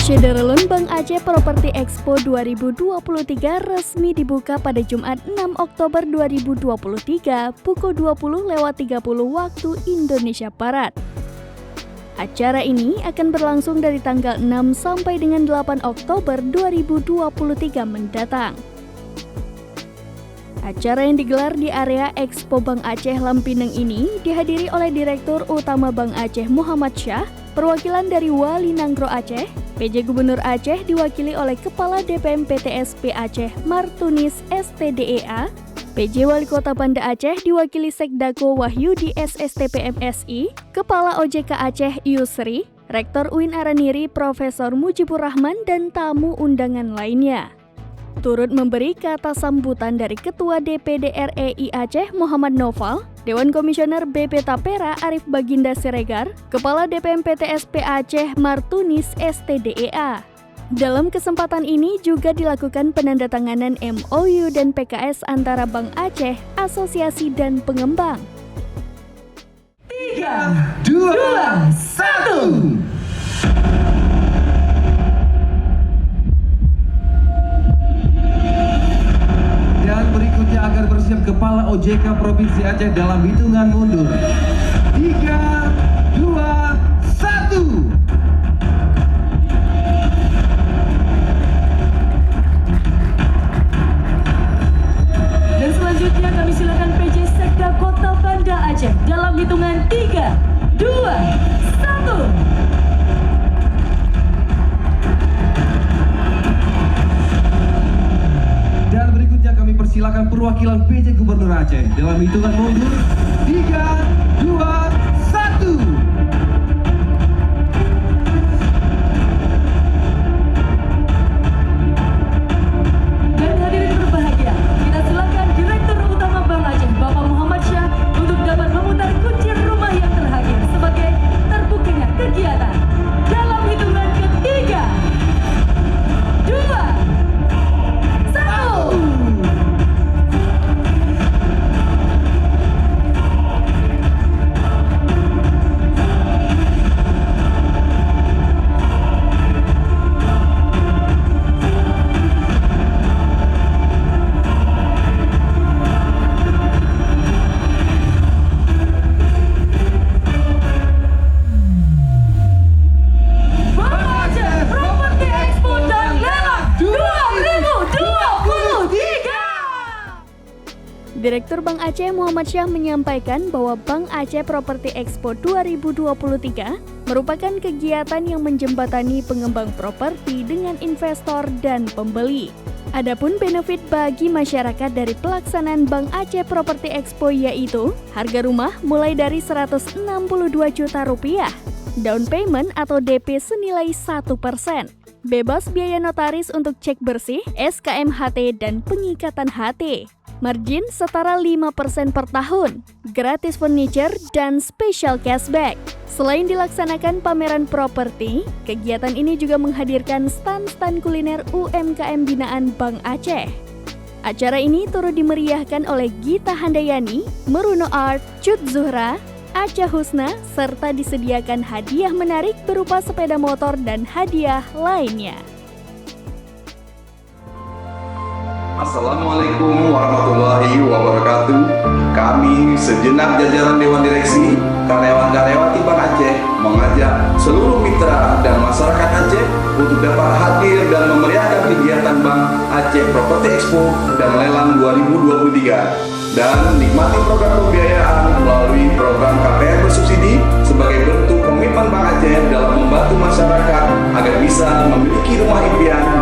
Syederalun Bank Aceh Property Expo 2023 resmi dibuka pada Jumat 6 Oktober 2023 pukul 20.30 waktu Indonesia Barat. Acara ini akan berlangsung dari tanggal 6 sampai dengan 8 Oktober 2023 mendatang. Acara yang digelar di area Expo Bank Aceh Lampinang ini dihadiri oleh Direktur Utama Bank Aceh Muhammad Syah, perwakilan dari Wali Nangro Aceh, PJ Gubernur Aceh diwakili oleh Kepala DPM PTSP Aceh Martunis STDEA, PJ Wali Kota Banda Aceh diwakili Sekdako Wahyudi SSTP MSI, Kepala OJK Aceh Yusri, Rektor UIN Araniri Profesor Mujibur Rahman dan tamu undangan lainnya. Turut memberi kata sambutan dari Ketua DPD REI Aceh Muhammad Noval, Dewan Komisioner BP Tapera Arif Baginda Siregar, Kepala DPM PTSP Aceh Martunis STDEA. Dalam kesempatan ini juga dilakukan penandatanganan MOU dan PKS antara Bank Aceh, Asosiasi dan Pengembang. 3, 2, 1. Dan berikutnya akan bersiap Kepala OJK Provinsi Aceh dalam hitungan mundur. 3, 2, 1. Dan selanjutnya kami silakan PJ Sekda Kota Banda Aceh dalam hitungan 3, 2, 1. Dan berikutnya kami persilakan perwakilan PJ Gubernur Aceh dalam hitungan mundur. 3, 2, 1. Dan hadirin berbahagia, kita silakan Direktur Utama Bank Aceh Bapak Muhammad Syah untuk dapat memutar kunci rumah yang terakhir sebagai terbukanya kegiatan. Dalam hitungan ketiga, 2, 1. Bank Aceh Property Expo dan Lelang 2023. Direktur Bank Aceh Muhammad Syah menyampaikan bahwa Bank Aceh Property Expo 2023 merupakan kegiatan yang menjembatani pengembang properti dengan investor dan pembeli. Adapun benefit bagi masyarakat dari pelaksanaan Bank Aceh Property Expo yaitu harga rumah mulai dari Rp162 juta, down payment atau DP senilai 1%, bebas biaya notaris untuk cek bersih, SKMHT dan pengikatan HT, margin setara 5% per tahun, gratis furniture dan special cashback. Selain dilaksanakan pameran properti, kegiatan ini juga menghadirkan stand-stand kuliner UMKM binaan Bank Aceh. Acara ini turut dimeriahkan oleh Gita Handayani, Meruno Art, Cut Zuhra, Acha Husna, serta disediakan hadiah menarik berupa sepeda motor dan hadiah lainnya. Assalamualaikum warahmatullahi wabarakatuh. Kami segenap jajaran Dewan Direksi, karyawan-karyawati Bank Aceh mengajak seluruh mitra dan masyarakat Aceh untuk dapat hadir dan memeriahkan kegiatan Bank Aceh Property Expo dan Lelang 2023 dan nikmati program pembiayaan melalui program KPR bersubsidi sebagai bentuk komitmen Bank Aceh dalam membantu masyarakat agar bisa memiliki rumah impian